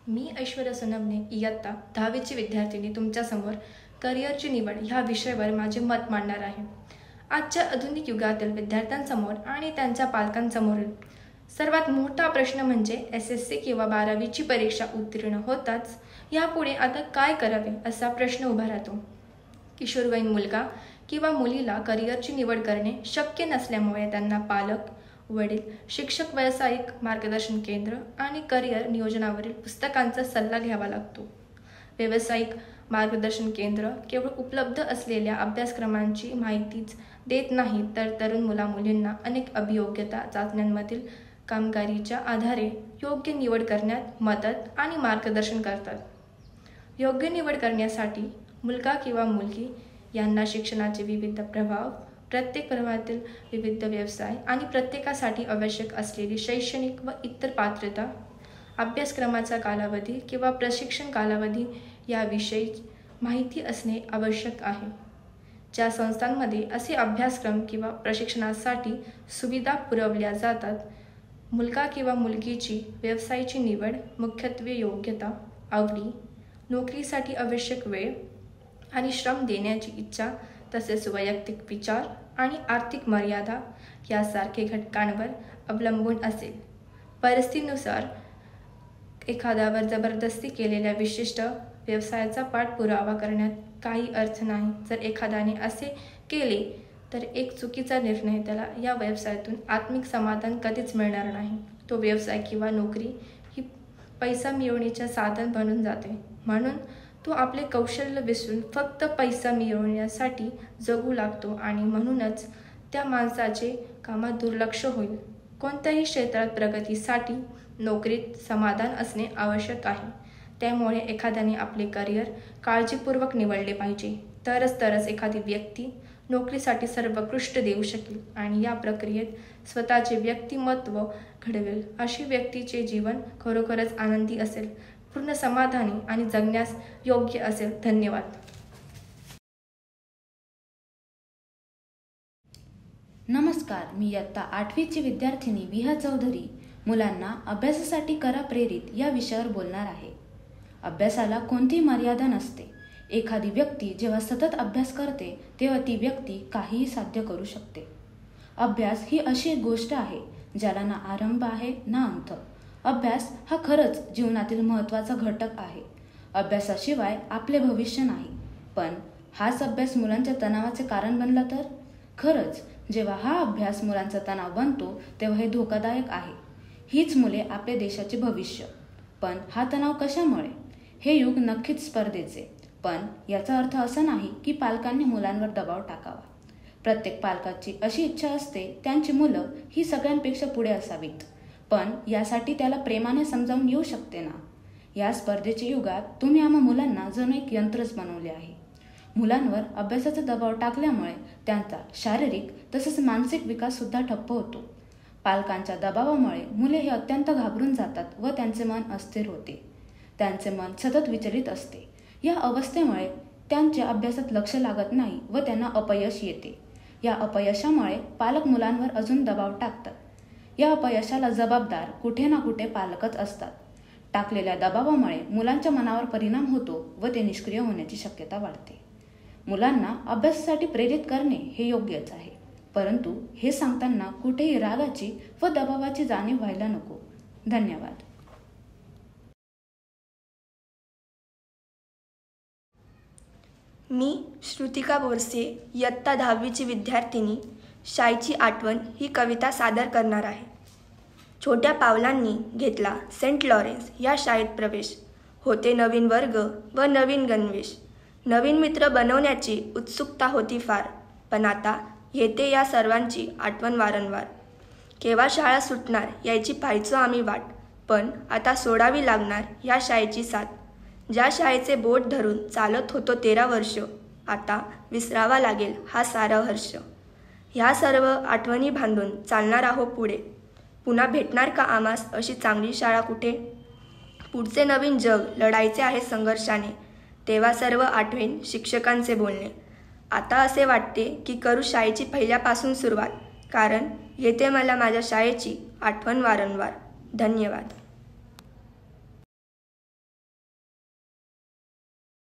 मी ऐश्वर्या सोनवणे इयत्ता 10वीची विद्यार्थिनी तुमच्यासमोर करिअरची निवड ह्या विषयावर माझे मत मांडणार आहे। आजच्या आधुनिक युगातील विद्यार्थ्यांसमोर आणि त्यांच्या पालकांसमोरील सर्वात मोठा प्रश्न म्हणजे SSC किंवा 12वीची परीक्षा उत्तीर्ण होताच यापुढे आता काय करावे असा प्रश्न उभा राहतो। किशोरवयीन मुलगा किंवा मुलीला करिअरची निवड करणे शक्य नसल्यामुळे त्यांना पालक, वडील, शिक्षक, व्यावसायिक मार्गदर्शन केंद्र आणि करिअर नियोजनावरील पुस्तकांचा सल्ला घ्यावा लागतो। व्यावसायिक मार्गदर्शन केंद्र केवळ उपलब्ध असलेल्या अभ्यासक्रमांची माहितीच देत नाही तर तरुण मुला-मुलींना अनेक अभियोग्यता चाचण्यांमधील कामगिरीच्या आधारे योग्य निवड करण्यात मदत आणि मार्गदर्शन करतात। योग्य निवड करण्यासाठी मुलगा किंवा मुलगी यांना शिक्षणाचे विविध प्रभाव, प्रत्येक प्रभावातील विविध व्यवसाय आणि प्रत्येकासाठी आवश्यक असलेली शैक्षणिक व इतर पात्रता, अभ्यासक्रमाचा कालावधी किंवा प्रशिक्षण कालावधी याविषयी माहिती असणे आवश्यक आहे। ज्या संस्थांमध्ये असे अभ्यासक्रम किंवा प्रशिक्षणासाठी सुविधा पुरवल्या जातात, मुलगा किंवा मुलगीची व्यवसायाची निवड मुख्यत्वे योग्यता, आवडी, नोकरीसाठी आवश्यक वेळ आणि श्रम देण्याची इच्छा तसेच वैयक्तिक विचार आणि आर्थिक मर्यादा यासारखे घटकांवर अवलंबून असेल। परिस्थितीनुसार एखाद्यावर जबरदस्ती केलेल्या विशिष्ट व्यवसायाचा पाठपुरावा करण्यात काही अर्थ नाही। जर एखाद्याने असे केले तर एक चुकीचा निर्णय त्याला या व्यवसायातून आत्मिक समाधान कधीच मिळणार नाही। तो व्यवसाय किंवा नोकरी ही पैसा मिळवण्याचे साधन बनून जाते, म्हणून तो आपले कौशल्य विसरून फक्त पैसा मिळवण्यासाठी जगू लागतो आणि म्हणूनच त्या माणसाचे कामात दुर्लक्ष होईल। कोणत्याही क्षेत्रात प्रगतीसाठी नोकरीत समाधान असणे आवश्यक आहे। त्यामुळे एखाद्याने आपले करिअर काळजीपूर्वक निवडले पाहिजे, तरच एखादी व्यक्ती नोकरीसाठी सर्वोत्कृष्ट देऊ शकेल आणि या प्रक्रियेत स्वतःचे व्यक्तिमत्व घडवेल। अशी व्यक्तीचे जीवन खरोखरच आनंदी असेल, पूर्ण समाधानी आणि जगण्यास योग्य असेल। धन्यवाद। नमस्कार, मी इयत्ता 8वीची विद्यार्थिनी विहा चौधरी मुलांना अभ्यासासाठी करा प्रेरित या विषयावर बोलणार आहे। अभ्यासाला कोणतीही मर्यादा नसते। एखादी व्यक्ती जेव्हा सतत अभ्यास करते तेव्हा ती व्यक्ती काहीही साध्य करू शकते। अभ्यास ही अशी एक गोष्ट आहे ज्याला ना आरंभ आहे ना अंत। अभ्यास हा खरंच जीवनातील महत्त्वाचा घटक आहे। अभ्यासाशिवाय आपले भविष्य नाही। पण हाच अभ्यास मुलांच्या तणावाचे कारण बनला तर? खरंच जेव्हा हा अभ्यास मुलांचा तणाव बनतो तेव्हा हे धोकादायक आहे। हीच मुले आपल्या देशाचे भविष्य। पण हा तणाव कशामुळे? हे युग नक्कीच स्पर्धेचे, पण याचा अर्थ असा नाही की पालकांनी मुलांवर दबाव टाकावा। प्रत्येक पालकाची अशी इच्छा असते त्यांची मुलं ही सगळ्यांपेक्षा पुढे असावीत, पण यासाठी त्याला प्रेमाने समजावून येऊ शकते ना। या स्पर्धेच्या युगात तुम्ही आम्हा मुलांना जणू एक यंत्रच बनवले आहे। मुलांवर अभ्यासाचा दबाव टाकल्यामुळे त्यांचा शारीरिक तसेच मानसिक विकास सुद्धा ठप्प होतो। पालकांच्या दबावामुळे मुले हे अत्यंत घाबरून जातात व त्यांचे मन अस्थिर होते। त्यांचे मन सतत विचलित असते। या अवस्थेमुळे त्यांच्या अभ्यासात लक्ष लागत नाही व त्यांना अपयश येते। या अपयशामुळे पालक मुलांवर अजून दबाव टाकतात। या अपयशाला जबाबदार कुठे ना कुठे पालकच असतात। टाकलेल्या दबावामुळे मुलांच्या मनावर परिणाम होतो व ते निष्क्रिय होण्याची शक्यता वाढते। मुलांना अभ्यासासाठी प्रेरित करणे हे योग्यच आहे, परंतु हे सांगताना कुठेही रागाची व दबावाची जाणीव व्हायला नको। धन्यवाद। मी श्रुतिका बोरसे इयत्ता 10वीची विद्यार्थिनी शाळेची आठवण ही कविता सादर करणार आहे। छोट्या पावलांनी घेतला सेंट लॉरेन्स या शाळेत प्रवेश। होते नवीन वर्ग व नवीन गणवेश। नवीन मित्र बनवण्याची उत्सुकता होती फार, पण आता येते या सर्वांची आठवण वारंवार। केव्हा शाळा सुटणार याची पाहायचो आम्ही वाट, पण आता सोडावी लागणार या शाळेची साथ। ज्या शाळेचे बोट धरून चालत होतो 13 वर्ष, आता विसरावा लागेल हा सारा हर्ष। ह्या सर्व आठवणी बांधून चालणार आहो पुढे। पुन्हा भेटणार का आम्हास अशी चांगली शाळा कुठे? पुढचे नवीन जग लढायचे आहे संघर्षाने, तेव्हा सर्व आठवेन शिक्षकांचे बोलणे। आता असे वाटते की करू शाळेची पहिल्यापासून सुरुवात, कारण येते मला माझ्या शाळेची आठवण वारंवार। धन्यवाद।